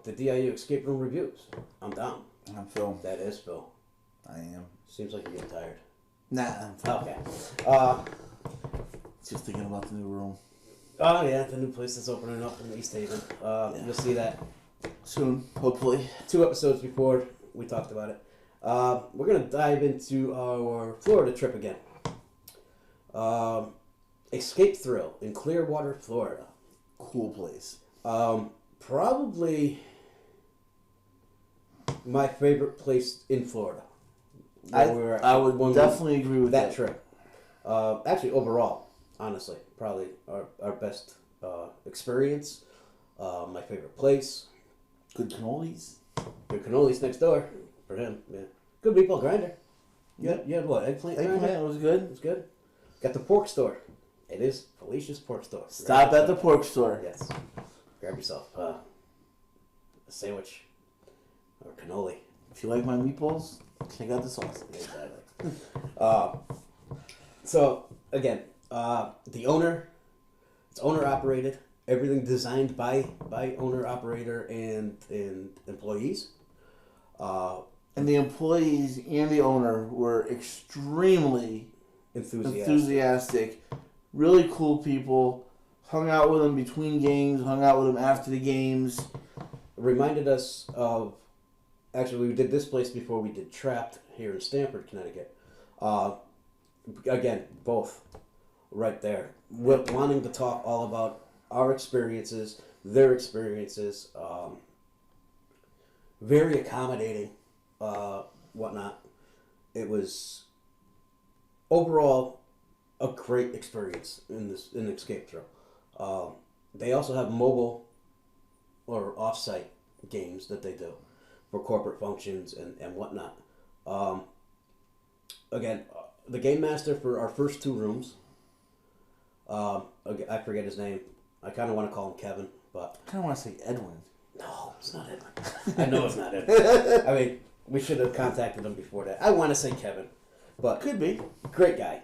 the DIU Escape Room reviews. I'm down. I'm Phil. That is Phil. I am. Seems like you're getting tired. Nah, I'm Phil. Okay. Just thinking about the new room. Oh, yeah, the new place that's opening up in East Haven. You'll see that Soon, hopefully. 2 episodes before we talked about it. We're going to dive into our Florida trip again. Escape Thrill in Clearwater, Florida. Cool place. Probably my favorite place in Florida. I would definitely agree with that trip. Actually, overall, honestly, probably our best experience. My favorite place. Good cannolis. Good cannolis next door for him. Yeah. Good meatball grinder. You had what? Eggplant grinder? Eggplant was good. It was good. Got the pork store. It is Felicia's Pork Store. Stop at the pork store. Yes. Grab yourself a sandwich or cannoli. If you like my meatballs, check out the sauce. Exactly. So again, the owner, it's owner operated. Everything designed by owner operator and employees. And the employees and the owner were extremely enthusiastic. Really cool people. Hung out with them between games. Hung out with them after the games. Reminded us of. Actually, we did this place before we did Trapped here in Stamford, Connecticut. Again, both right there. Wanting to talk all about our experiences, their experiences, very accommodating, whatnot. It was overall a great experience in Escape Thrill. They also have mobile or off-site games that they do for corporate functions and whatnot. Again, the game master for our first 2 rooms, I forget his name. I kind of want to call him Kevin, but... I kind of want to say Edwin. No, it's not Edwin. I know it's not Edwin. I mean, we should have contacted him before that. I want to say Kevin, but... Could be. Great guy.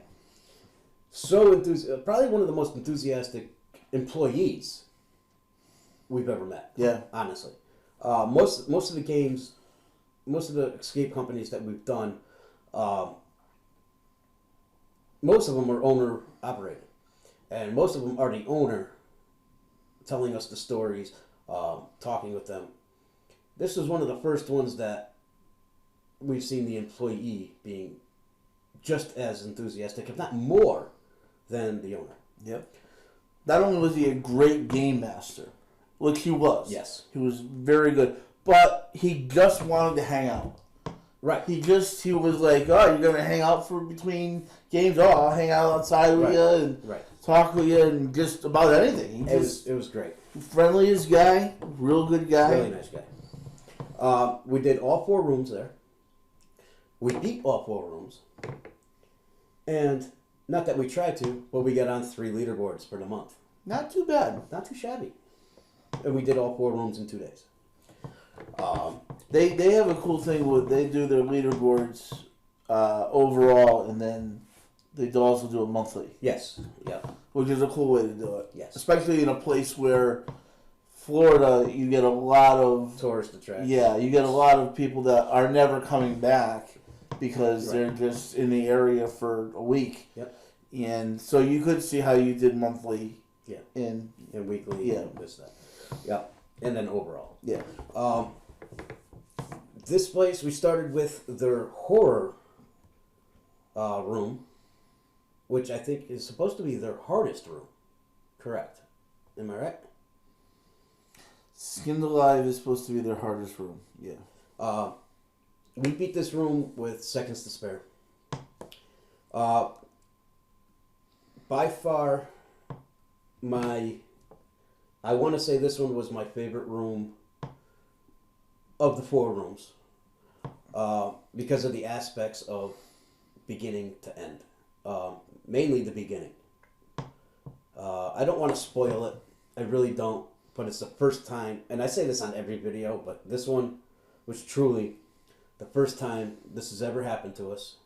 So probably one of the most enthusiastic employees we've ever met. Yeah. Honestly. Most of the games, most of the escape companies that we've done, most of them are owner operated, and most of them are the owner telling us the stories, talking with them. This was one of the first ones that we've seen the employee being just as enthusiastic, if not more, than the owner. Yep. Not only was he a great game master, like he was. Yes. He was very good. But he just wanted to hang out. Right. He was like, oh, you're going to hang out for between games? Oh, I'll hang out outside with you and talk with you and just about anything. It was great. Friendliest guy, real good guy. Really nice guy. We did all 4 rooms there. We beat all 4 rooms. And not that we tried to, but we got on 3 leaderboards for the month. Not too bad. Not too shabby. And we did all 4 rooms in 2 days. They have a cool thing where they do their leaderboards overall, and then they also do it monthly. Yes. Yeah. Which is a cool way to do it. Yes. Especially in a place where Florida, you get a lot of tourist attractions. Yeah, you get a lot of people that are never coming back because they're just in the area for a week. Yep. And so you could see how you did monthly. Yeah. And weekly. Yeah. And this, that. Yep. And then overall. Yeah. This place, we started with their horror room, which I think is supposed to be their hardest room. Correct. Am I right? Skinned Alive is supposed to be their hardest room. Yeah. We beat this room with seconds to spare. By far, I want to say this one was my favorite room of the 4 rooms, because of the aspects of beginning to end. Mainly the beginning. I don't want to spoil it. I really don't. But it's the first time, and I say this on every video, but this one was truly the first time this has ever happened to us.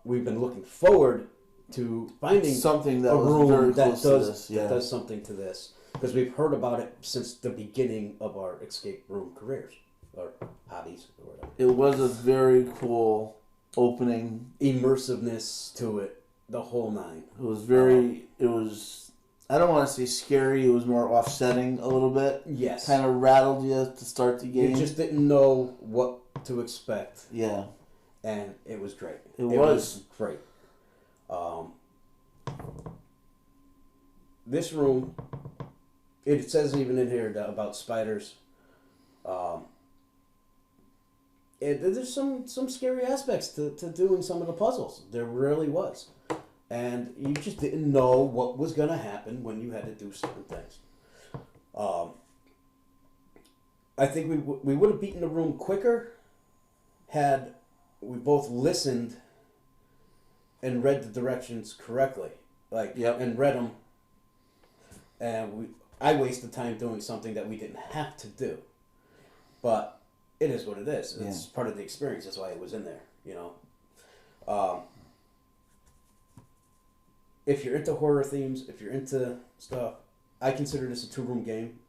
We've been looking forward to finding something that a was room very that close to this, that does something to this. because we've heard about it since the beginning of our escape room careers or hobbies or whatever. It was a very cool opening. Immersiveness to it, the whole nine. It was very. It was. I don't want to say scary. It was more offsetting a little bit. Yes. Kind of rattled you to start the game. You just didn't know what to expect. Yeah. And it was great. It was great. This room, it says even in here about spiders. There's some scary aspects to doing some of the puzzles. There really was. And you just didn't know what was going to happen when you had to do certain things. I think we would have beaten the room quicker had we both listened and read the directions correctly. And read them. And I wasted time doing something that we didn't have to do. But it is what it is. It's part of the experience. That's why it was in there, you know. If you're into horror themes, if you're into stuff, I consider this a 2-room game.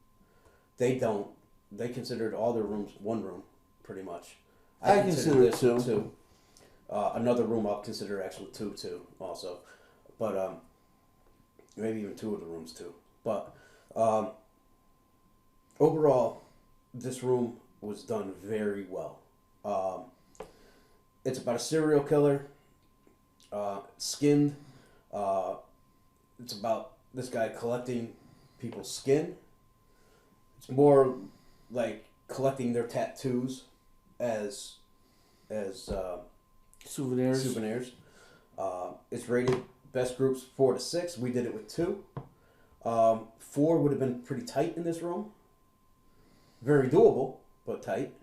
They don't. They considered all their rooms 1 room, pretty much. I consider this 2. Another room I'll consider actually 2 too, also. But maybe even 2 of the rooms too. But overall, this room was done very well. It's about a serial killer, skinned. It's about this guy collecting people's skin. It's more like collecting their tattoos as souvenirs. It's rated best groups 4 to 6. We did it with 2. 4 would have been pretty tight in this room. Very doable, but tight.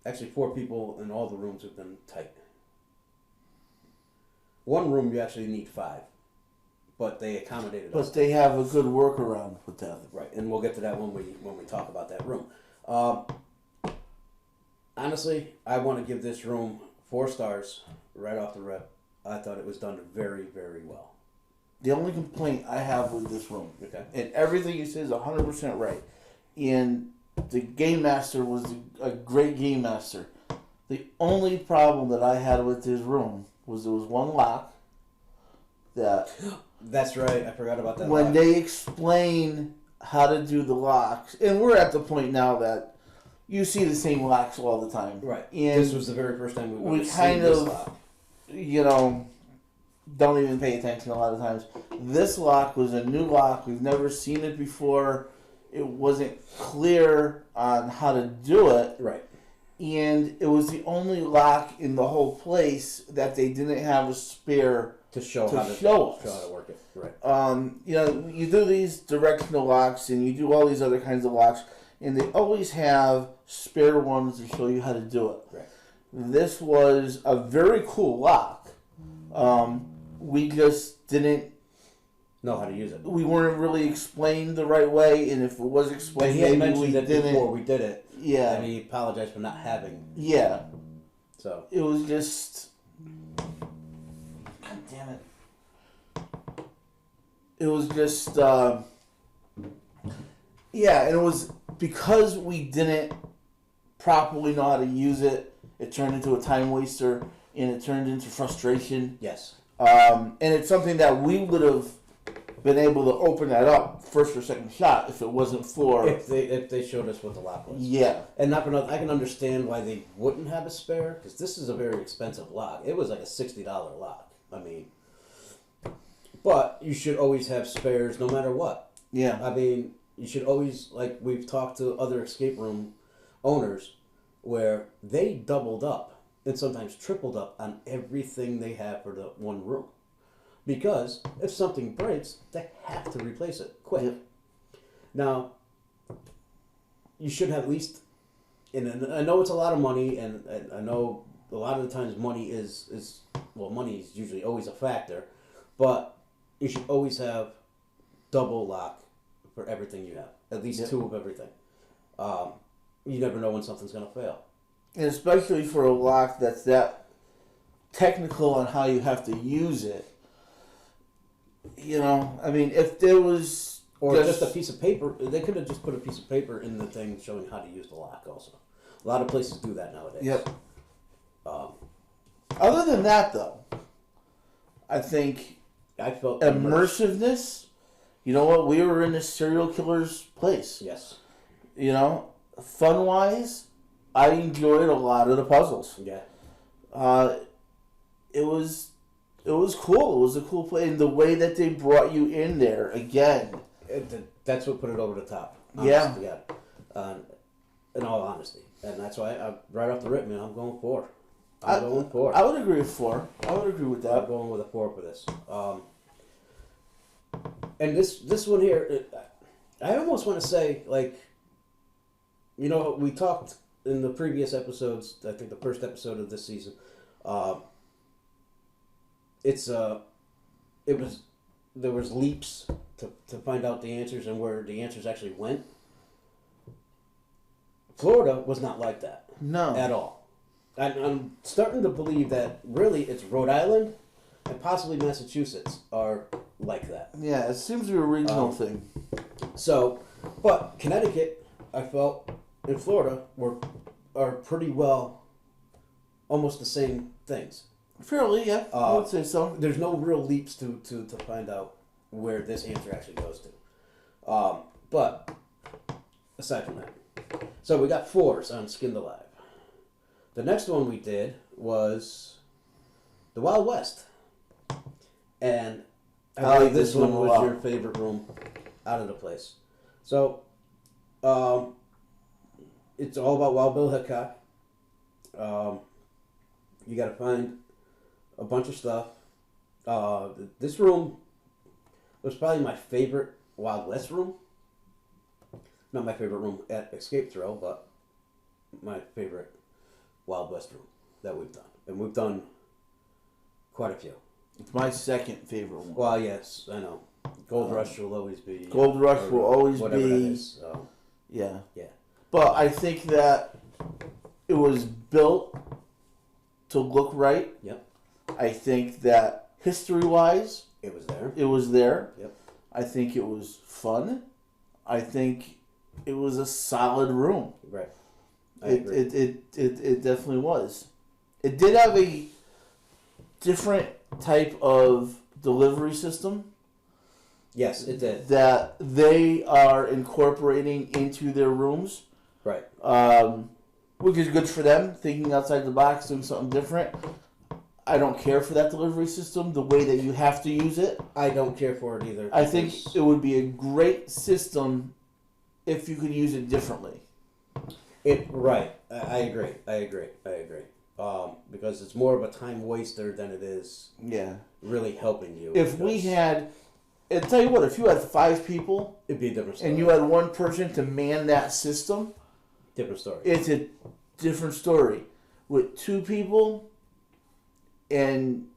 Actually, 4 people in all the rooms have been tight. 1 room you actually need 5, but they accommodated us. But they have a good workaround with that. Right, and we'll get to that when we talk about that room. Honestly, I want to give this room 4 stars right off the rip. I thought it was done very, very well. The only complaint I have with this room, okay, and everything you said is 100% right, and the game master was a great game master. The only problem that I had with this room was there was 1 lock that... That's right, I forgot about that when lock. they explain how to do the locks, and we're at the point now that you see the same locks all the time. Right, and this was the very first time we kind this of, lock. You know, don't even pay attention a lot of times. This lock was a new lock. We've never seen it before. It wasn't clear on how to do it. Right. And it was the only lock in the whole place that they didn't have a spare to show how to work it. Right. You know, you do these directional locks and you do all these other kinds of locks, and they always have spare ones to show you how to do it. Right. This was a very cool lock. We just didn't know how to use it. We weren't really explained the right way, and if it was explained, he had mentioned that before we did it. Yeah. And he apologized for not having. Yeah. So it was just. God damn it. It was just. Yeah, and it was because we didn't properly know how to use it. It turned into a time waster, and it turned into frustration. Yes. And it's something that we would have been able to open that up first or second shot if it wasn't for if they showed us what the lock was. Yeah. And not for nothing, I can understand why they wouldn't have a spare, because this is a very expensive lock. It was like a $60 lock. I mean, but you should always have spares no matter what. Yeah. I mean, you should always, like we've talked to other escape room owners where they doubled up and sometimes tripled up on everything they have for the 1 room. Because if something breaks, they have to replace it quick. Yep. Now, you should have at least, and I know it's a lot of money, and I know a lot of the times money is money is usually always a factor, but you should always have double lock for everything you have. At least 2 of everything. You never know when something's going to fail. And especially for a lock that's that technical on how you have to use it. You know, I mean, if there was Or just a piece of paper. They could have just put a piece of paper in the thing showing how to use the lock also. A lot of places do that nowadays. Yep. Other than that, though, I think I felt immersiveness. You know what? We were in a serial killer's place. Yes. You know, fun-wise, I enjoyed a lot of the puzzles. Yeah. It was cool. It was a cool play. And the way that they brought you in there, again. That's what put it over the top. Yeah. In all honesty. And that's why, right off the rip, man, I'm going 4. I would agree with 4. I would agree with that. I'm going with a 4 for this. And this one here, I almost want to say, like, you know, we talked in the previous episodes, I think the first episode of this season, there was leaps to find out the answers and where the answers actually went. Florida was not like that. No. At all. I'm starting to believe that really it's Rhode Island and possibly Massachusetts are like that. Yeah, it seems to be a regional thing. So, but Connecticut, I felt, and Florida are pretty well almost the same things. Fairly, yeah. I would say so. There's no real leaps to find out where this answer actually goes to. But aside from that, so we got 4s on Skinned Alive. The next one we did was the Wild West, and I believe this one was your favorite room out of the place. So, it's all about Wild Bill Hickok. You got to find a bunch of stuff. This room was probably my favorite Wild West room. Not my favorite room at Escape Thrill, but my favorite Wild West room that we've done. And we've done quite a few. It's my second favorite one. Well, yes, I know. Gold Rush will always be... Gold Rush will always whatever be... That is, yeah. Yeah. But I think that it was built to look right. Yep. I think that history-wise... It was there. It was there. Yep. I think it was fun. I think it was a solid room. Right. It definitely was. It did have a different type of delivery system. Yes, it did. That they are incorporating into their rooms. Right. Which is good for them, thinking outside the box, doing something different. I don't care for that delivery system, the way that you have to use it. I don't care for it either. I think it would be a great system if you could use it differently. Right. I agree. Because it's more of a time waster than it is really helping you. If we had... I'll tell you what, if you had 5 people... It'd be a different story. And you had one person to man that system... Different story. It's a different story. With 2 people, and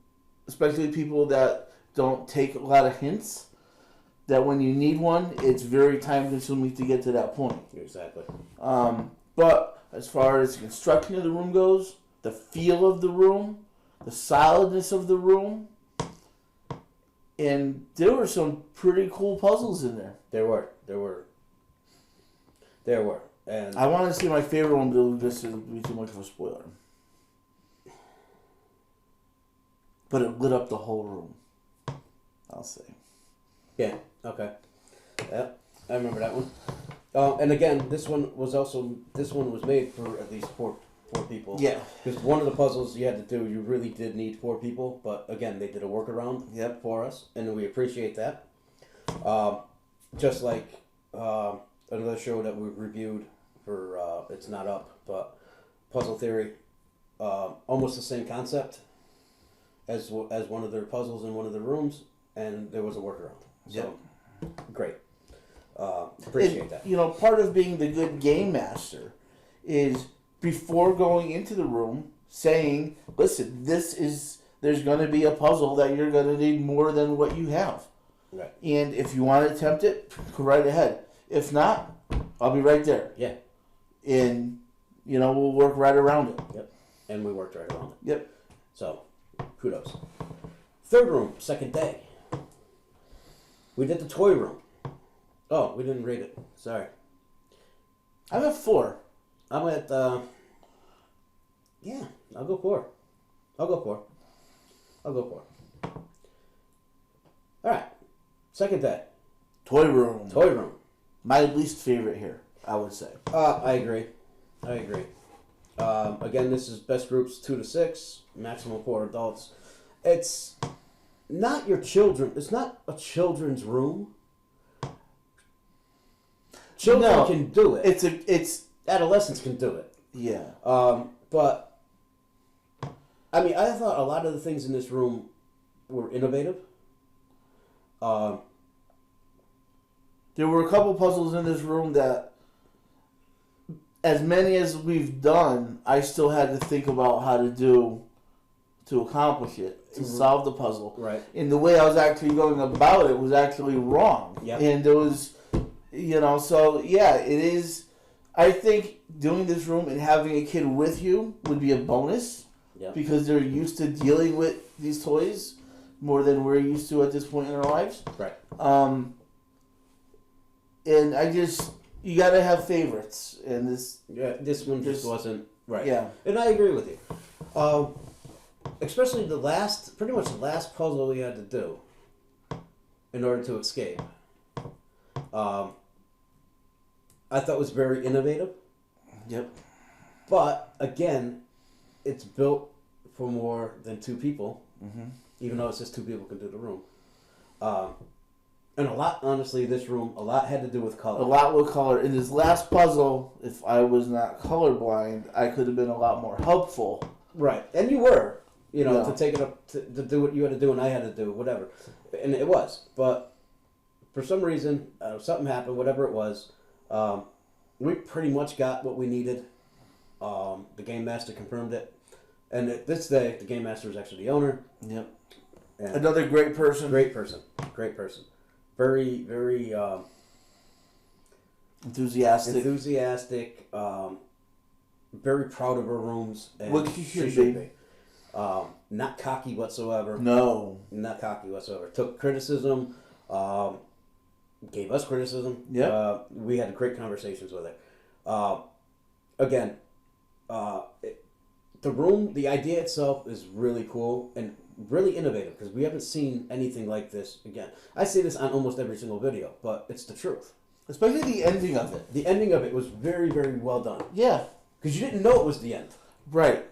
especially people that don't take a lot of hints, that when you need one, it's very time-consuming to get to that point. Exactly. But as far as the construction of the room goes, the feel of the room, the solidness of the room, and there were some pretty cool puzzles in there. There were. And I want to see my favorite one, but this would be too much of a spoiler. But it lit up the whole room, I'll say. Yeah, okay. Yeah, I remember that one. And again, this one was made for at least four people. Yeah. Because one of the puzzles you had to do, you really did need 4 people. But again, they did a workaround for us, and we appreciate that. Just like another show that we reviewed for, it's not up, but Puzzle Theory, almost the same concept as one of their puzzles in one of the rooms, and there was a workaround. So, great. Appreciate that. You know, part of being the good game master is before going into the room saying, listen, there's going to be a puzzle that you're going to need more than what you have. Right. And if you want to attempt it, go right ahead. If not, I'll be right there. Yeah. And, we'll work right around it. Yep. And we worked right around it. Yep. So, kudos. Third room, second day. We did the toy room. Oh, we didn't rate it. Sorry. I'm at 4. I'm at, yeah, I'll go 4. I'll go 4. All right. Second day. Toy room. Toy room. My least favorite here, I would say. I agree. Again, this is best groups 2 to 6, maximum 4 adults. It's not your children. It's not a children's room. Children can do it. It's adolescents can do it. Yeah. But I mean, I thought a lot of the things in this room were innovative. There were a couple puzzles in this room that, as many as we've done, I still had to think about how to accomplish it, to solve the puzzle. Right. And the way I was actually going about it was actually wrong. Yep. And there was, so yeah, it is. I think doing this room and having a kid with you would be a bonus. Yep. Because they're used to dealing with these toys more than we're used to at this point in our lives. Right. And you gotta have favorites, and this one just wasn't right. Yeah, and I agree with you. Especially pretty much the last puzzle we had to do in order to escape. I thought was very innovative. Yep. But again, it's built for more than 2 people. Mm-hmm. Even though it says 2 people can do the room. And honestly, this room, a lot had to do with color. A lot with color. In this last puzzle, if I was not colorblind, I could have been a lot more helpful. Right. And you were, to take it up, to do what you had to do and I had to do, whatever. And it was. But for some reason, something happened, whatever it was, we pretty much got what we needed. The Game Master confirmed it. And this day, the Game Master was actually the owner. Yep. And another great person. Great person. Very, very enthusiastic. Very proud of her rooms. And what she should be. Not cocky whatsoever. No. Not cocky whatsoever. Took criticism. Gave us criticism. Yeah. We had great conversations with her. Again, the room, the idea itself is really cool and really innovative because we haven't seen anything like this again. I say this on almost every single video, but it's the truth. Especially the ending of it. The ending of it was very, very well done. Yeah. Because you didn't know it was the end. Right.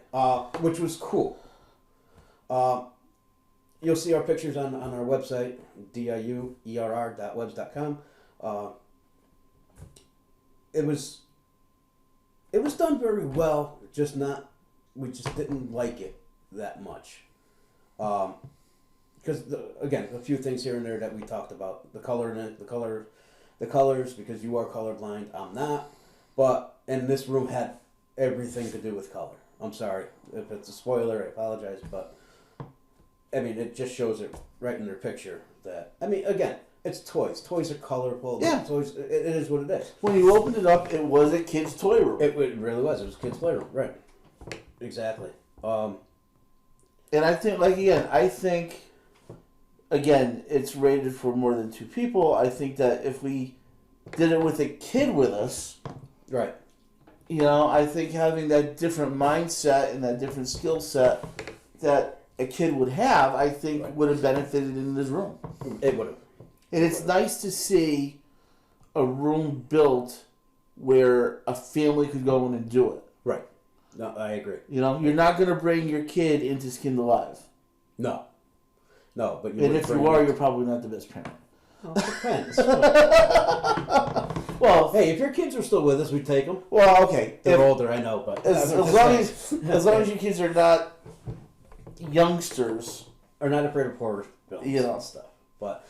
Which was cool. You'll see our pictures on our website, DIUERR.webs.com. It was done very well, we just didn't like it that much. Because again, a few things here and there that we talked about, the color in it, the colors, because you are colorblind, I'm not. And this room had everything to do with color. I'm sorry if it's a spoiler, I apologize, but I mean, it just shows it right in their picture that, I mean, again, it's toys. Toys are colorful. Yeah. Toys, it is what it is. When you opened it up, it was a kid's toy room. It really was. It was a kid's playroom. Right. Exactly. And I think, again, it's rated for more than 2 people. I think that if we did it with a kid with us, right. I think having that different mindset and that different skill set that a kid would have, I think would have benefited in this room. It would have. And it's nice to see a room built where a family could go in and do it. Right. No, I agree. You're not going to bring your kid into Skinned Alive. No, but and if you are, you're probably not the best parent. Well, it depends. Well, hey, if your kids are still with us, we take them. Well, okay. They're older, I know, but as long as your kids are not youngsters, are not afraid of horror films and stuff. But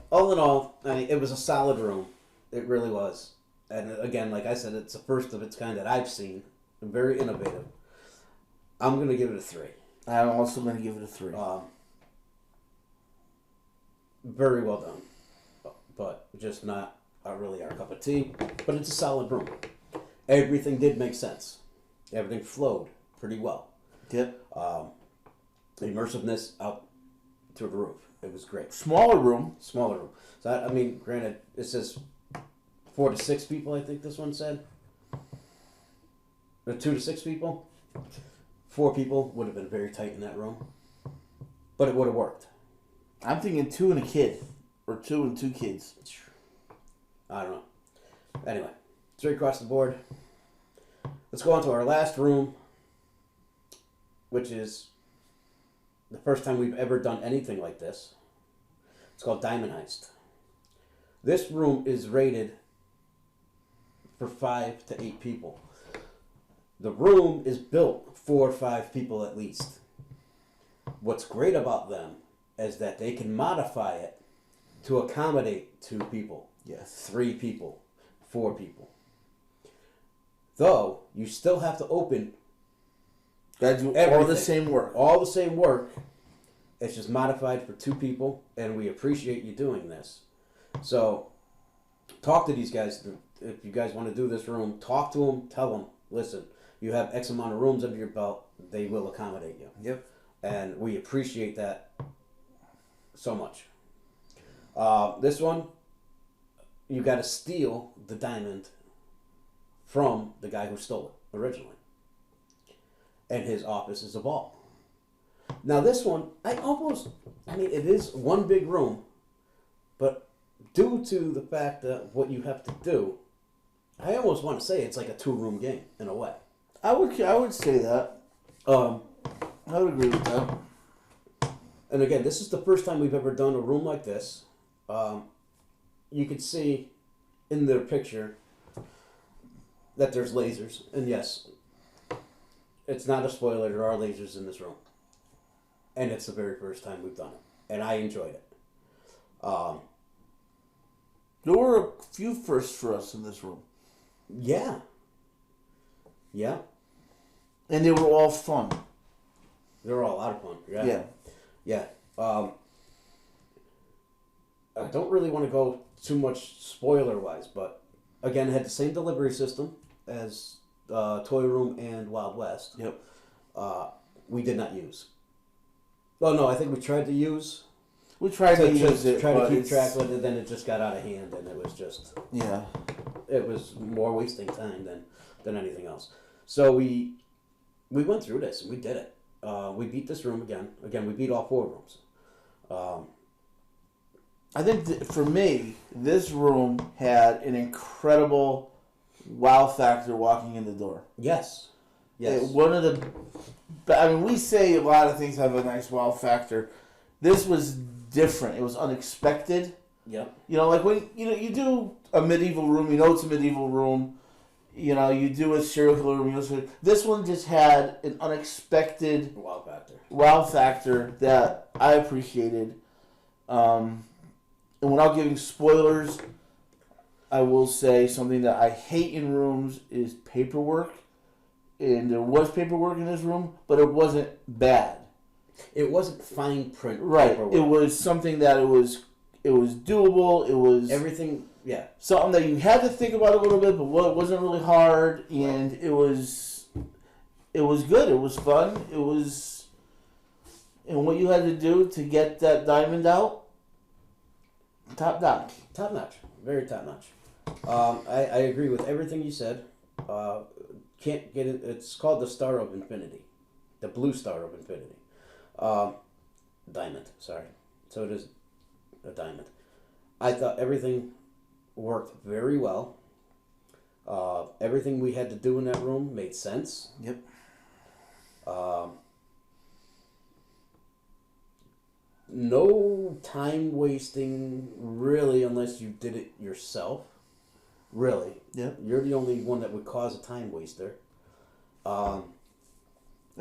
all in all, I mean, it was a solid room. It really was. And again, like I said, it's the first of its kind that I've seen. Very innovative. I'm going to give it a 3. I'm also going to give it a 3. Very well done. But just not really our cup of tea. But it's a solid room. Everything did make sense. Everything flowed pretty well. Yep. Immersiveness to the roof. It was great. Smaller room. Smaller room. So, I mean, granted, it says 4 to 6 people, I think this one said. Or 2 to 6 people. 4 people would have been very tight in that room. But it would have worked. I'm thinking 2 and a kid. Or 2 and 2 kids. I don't know. Anyway, straight across the board. Let's go on to our last room, which is the first time we've ever done anything like this. It's called Diamond Heist. This room is rated for 5 to 8 people. The room is built for 5 people at least. What's great about them is that they can modify it to accommodate 2 people, Yes. 3 people, 4 people. Though, you still have to open Gotta do everything. all the same work. All the same work. It's just modified for 2 people, and we appreciate you doing this. So, talk to these guys. If you guys want to do this room, talk to them, tell them, listen, you have X amount of rooms under your belt, they will accommodate you. Yep. And we appreciate that so much. This one, you got to steal the diamond from the guy who stole it originally. And his office is a vault. Now this one, it is one big room, but due to the fact that what you have to do, I almost want to say it's like a 2-room game in a way. I would say that. I would agree with that. And again, this is the first time we've ever done a room like this. You can see in their picture that there's lasers, and yes, it's not a spoiler, there are lasers in this room. And it's the very first time we've done it. And I enjoyed it. There were a few firsts for us in this room. Yeah. Yeah. And they were all fun. They were all a lot of fun. Yeah. Yeah. Yeah. I don't really want to go too much spoiler-wise, but again, it had the same delivery system as Toy Room and Wild West. Yep. We did not use. Oh no, I think we tried to use. We tried to use it, try to keep track with it. Then it just got out of hand, and it was just. Yeah. It was more wasting time than anything else. So we went through this and we did it. We beat this room again. Again, we beat all 4 rooms. I think for me, this room had an incredible wow factor walking in the door. Yes. Yes. One of the, we say a lot of things have a nice wow factor. This was different. It was unexpected. Yep. You know, like when you do a medieval room, it's a medieval room. You do a serial killer room. This one just had an unexpected wow factor that I appreciated. And without giving spoilers, I will say something that I hate in rooms is paperwork. And there was paperwork in this room, but it wasn't bad. It wasn't fine print. Right. Paperwork. It was something that it was doable. It was everything. Yeah. Something that you had to think about a little bit, but it wasn't really hard, and it was good. It was fun. And what you had to do to get that diamond out, top notch. Top notch. Very top notch. I agree with everything you said. Can't get it. It's called the Star of Infinity, the Blue Star of Infinity. Diamond. Sorry. So it is a diamond. I thought everything worked very well. Everything we had to do in that room made sense. Yep. No time wasting, really, unless you did it yourself. Really. Yep. You're the only one that would cause a time waster.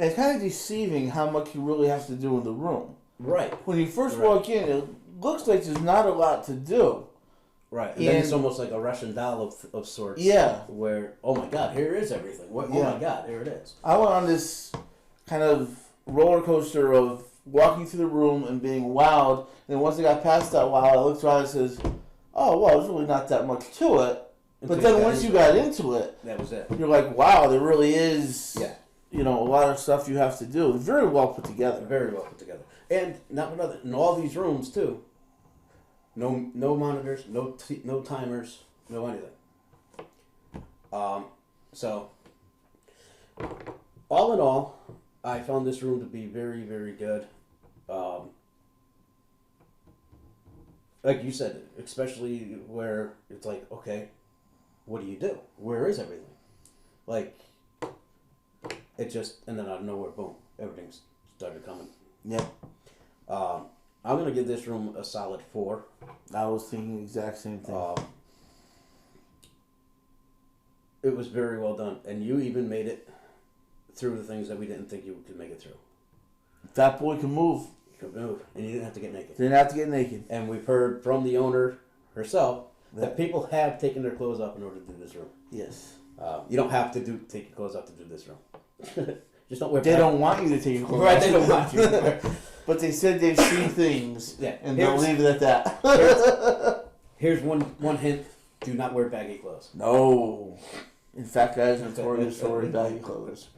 It's kind of deceiving how much you really have to do in the room. Right. When you first walk in, it looks like there's not a lot to do. Right. And then it's almost like a Russian doll of sorts. Yeah. Where, oh my God, here is everything. Oh my God, here it is. I went on this kind of roller coaster of walking through the room and being wowed. And then once I got past that wow, I looked around and says, oh, well, there's really not that much to it. But then once you got into it, that was it. You're like, wow, there really is, yeah, a lot of stuff you have to do. Very well put together. Very well put together. And not another. In all these rooms too. No monitors, no timers, no anything. So all in all, I found this room to be very, very good. Like you said, especially where it's like, okay, what do you do? Where is everything? Like, it just, and then out of nowhere, boom, everything started coming. Yep. I'm going to give this room a solid 4. I was thinking the exact same thing. It was very well done. And you even made it through the things that we didn't think you could make it through. That boy can move. He could move. And you didn't have to get naked. Didn't have to get naked. And we've heard from the owner herself that people have taken their clothes off in order to do this room. Yes. You don't have to take your clothes off to do this room. Just don't wear. They don't want you to take your clothes off. Right, they don't want you. But they said they've seen things, and they'll leave it at that. Here's one hint: do not wear baggy clothes. No. In fact, guys are notorious for wearing baggy clothes.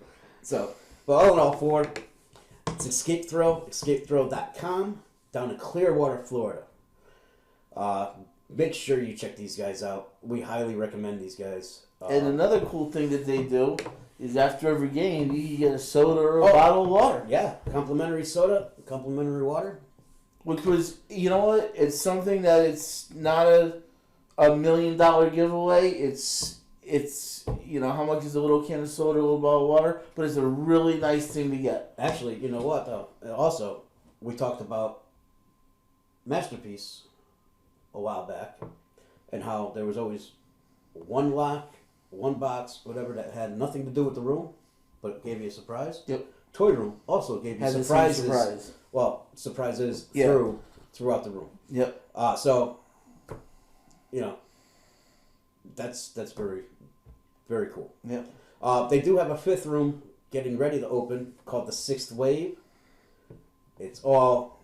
So, but all in all, 4. It's Escape Thrill, escapethrill.com, down in Clearwater, Florida. Make sure you check these guys out. We highly recommend these guys. And another cool thing that they do is after every game, you can get a soda or a bottle of water. Yeah, complimentary soda, complimentary water. Which was, you know what? It's something that it's not a $1 million giveaway. It's how much is a little can of soda, a little bottle of water? But it's a really nice thing to get. Actually, you know what though? Also, we talked about Masterpiece a while back, and how there was always one lock, one box, whatever, that had nothing to do with the room, but gave you a surprise. Yep. Toy Room also gave you surprises. Well, surprises throughout the room. Yep. So, that's very, very cool. Yep. They do have a 5th room getting ready to open called the 6th Wave. It's all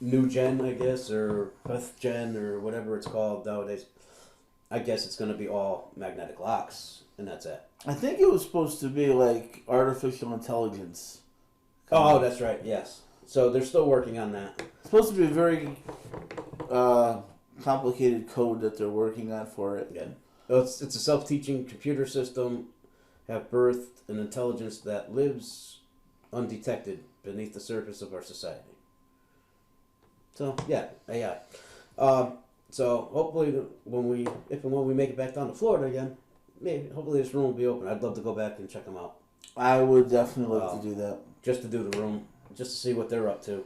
new gen, I guess, or 5th gen, or whatever it's called nowadays. I guess it's going to be all magnetic locks, and that's it. I think it was supposed to be like artificial intelligence. Oh, that's right, yes. So they're still working on that. It's supposed to be a very complicated code that they're working on for it. Yeah. It's a self-teaching computer system, have birthed an intelligence that lives undetected beneath the surface of our society. So, yeah, AI. So hopefully when we make it back down to Florida again, hopefully this room will be open. I'd love to go back and check them out. I would definitely love to do that. Just to do the room, just to see what they're up to.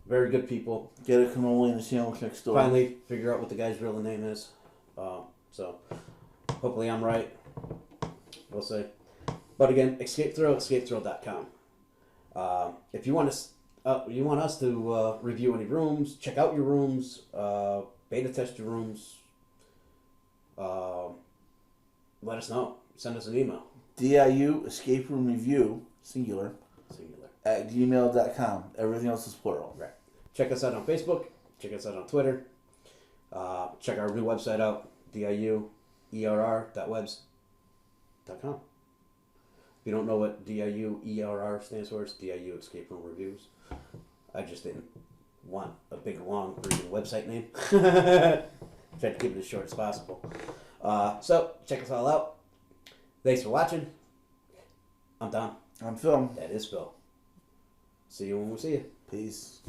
Very good people. Get a cannoli and a sandwich next door. Finally figure out what the guy's real name is. So hopefully I'm right. We'll see. But again, Escape Thrill, escapethrill.com. If you want us to review any rooms, check out your rooms, beta test your rooms, let us know. Send us an email. DIU Escape Room Review, singular, at gmail.com. Everything else is plural. Right. Check us out on Facebook. Check us out on Twitter. Check our new website out, DIUERR.webs.com. If you don't know what DIUERR stands for, it's DIU Escape Room Reviews. I just didn't want a big, long version website name. Tried to keep it as short as possible. So, check us all out. Thanks for watching. I'm Don. I'm Phil. That is Phil. See you when we see you. Peace.